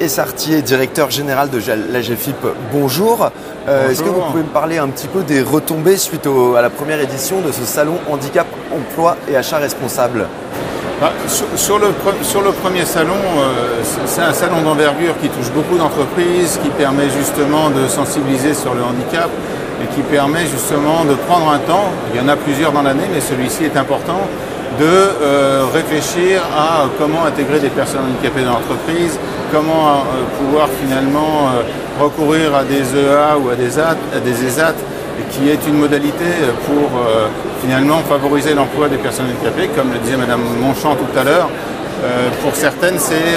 Essartier, directeur général de l'AGFIP, bonjour. Est-ce que vous pouvez me parler un petit peu des retombées suite à la première édition de ce salon Handicap, Emploi et Achat Responsable? Sur le premier salon, c'est un salon d'envergure qui touche beaucoup d'entreprises, qui permet justement de sensibiliser sur le handicap et qui permet justement de prendre un temps, il y en a plusieurs dans l'année, mais celui-ci est important, de réfléchir à comment intégrer des personnes handicapées dans l'entreprise, comment pouvoir finalement recourir à des EA ou à des ESAT, qui est une modalité pour finalement favoriser l'emploi des personnes handicapées, comme le disait Madame Monchamp tout à l'heure. Pour certaines, c'est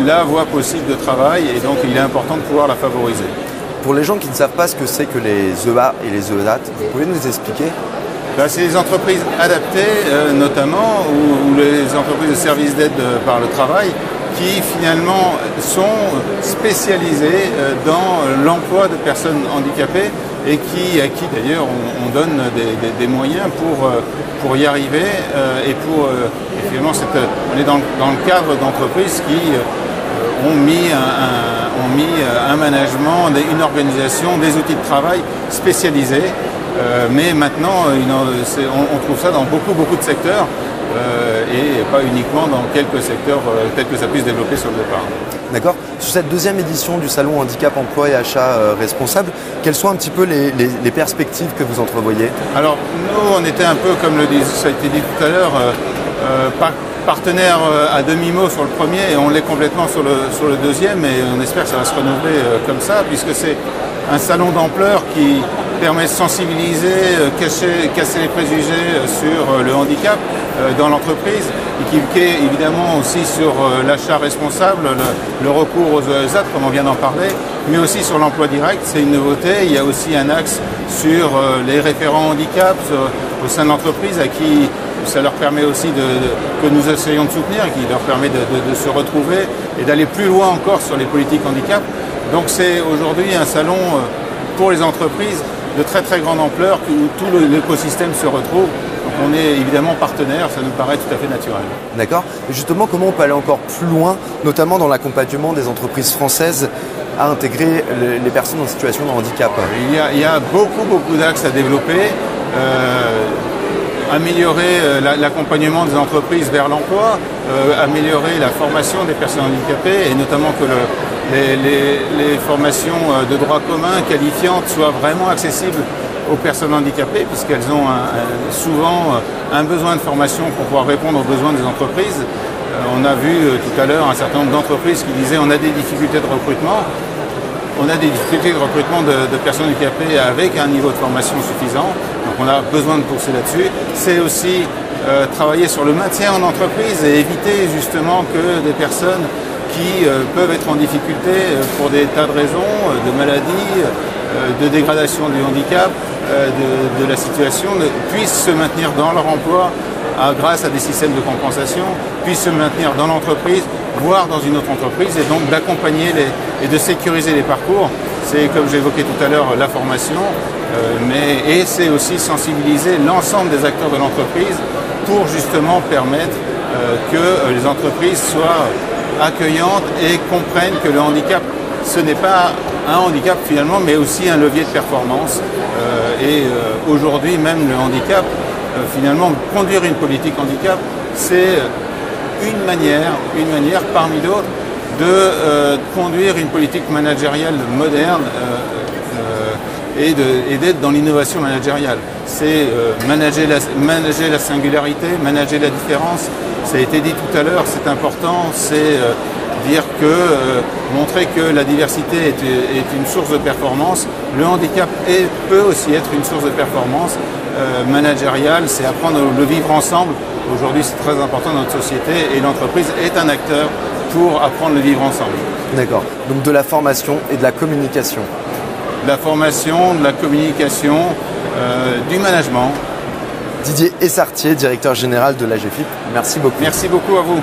la voie possible de travail et donc il est important de pouvoir la favoriser. Pour les gens qui ne savent pas ce que c'est que les EA et les ESAT, vous pouvez nous expliquer? C'est les entreprises adaptées notamment, ou les entreprises de services d'aide par le travail, qui finalement sont spécialisées dans l'emploi de personnes handicapées et à qui d'ailleurs on donne des moyens pour y arriver et pour finalement on est dans le cadre d'entreprises qui ont mis un management, une organisation, des outils de travail spécialisés. Mais maintenant, on trouve ça dans beaucoup de secteurs et pas uniquement dans quelques secteurs tels que ça puisse développer sur le départ. D'accord. Sur cette deuxième édition du salon Handicap, Emploi et Achat Responsable, quelles sont un petit peu les perspectives que vous entrevoyez? Alors, nous, on était un peu, comme ça a été dit tout à l'heure, partenaire à demi-mot sur le premier et on l'est complètement sur le deuxième et on espère que ça va se renouveler comme ça puisque c'est un salon d'ampleur qui permet de sensibiliser, casser les préjugés sur le handicap dans l'entreprise et qui est évidemment aussi sur l'achat responsable, le recours aux ESAT comme on vient d'en parler, mais aussi sur l'emploi direct, c'est une nouveauté. Il y a aussi un axe sur les référents handicap au sein de l'entreprise à qui ça leur permet aussi que nous essayons de soutenir, qui leur permet de se retrouver et d'aller plus loin encore sur les politiques handicap. Donc c'est aujourd'hui un salon pour les entreprises de très grande ampleur où tout l'écosystème se retrouve. Donc on est évidemment partenaire, ça nous paraît tout à fait naturel. D'accord. Et justement, comment on peut aller encore plus loin, notamment dans l'accompagnement des entreprises françaises à intégrer les personnes en situation de handicap? Il y a beaucoup d'axes à développer. Améliorer l'accompagnement des entreprises vers l'emploi, améliorer la formation des personnes handicapées et notamment que les formations de droit commun qualifiantes soient vraiment accessibles aux personnes handicapées puisqu'elles ont souvent un besoin de formation pour pouvoir répondre aux besoins des entreprises. On a vu tout à l'heure un certain nombre d'entreprises qui disaient on a des difficultés de recrutement. On a des difficultés de recrutement de personnes handicapées avec un niveau de formation suffisant, donc on a besoin de pousser là-dessus. C'est aussi travailler sur le maintien en entreprise et éviter justement que des personnes qui peuvent être en difficulté pour des tas de raisons, de maladies, de dégradation du handicap, de la situation, puissent se maintenir dans leur emploi grâce à des systèmes de compensation, puissent se maintenir dans l'entreprise, voire dans une autre entreprise, et donc d'accompagner et de sécuriser les parcours. C'est, comme j'évoquais tout à l'heure, la formation, et c'est aussi sensibiliser l'ensemble des acteurs de l'entreprise pour justement permettre que les entreprises soient accueillantes et comprennent que le handicap, ce n'est pas un handicap finalement, mais aussi un levier de performance. Aujourd'hui, même le handicap, finalement, conduire une politique handicap, c'est une manière parmi d'autres de conduire une politique managériale moderne et d'être dans l'innovation managériale. C'est manager la singularité, manager la différence. Ça a été dit tout à l'heure, c'est important, c'est dire montrer que la diversité est une source de performance. Le handicap peut aussi être une source de performance managériale, c'est apprendre à le vivre ensemble. Aujourd'hui, c'est très important dans notre société et l'entreprise est un acteur pour apprendre à le vivre ensemble. D'accord. Donc de la formation et de la communication. De la formation, de la communication, du management. Didier Essartier, directeur général de l'AGFIP. Merci beaucoup. Merci beaucoup à vous.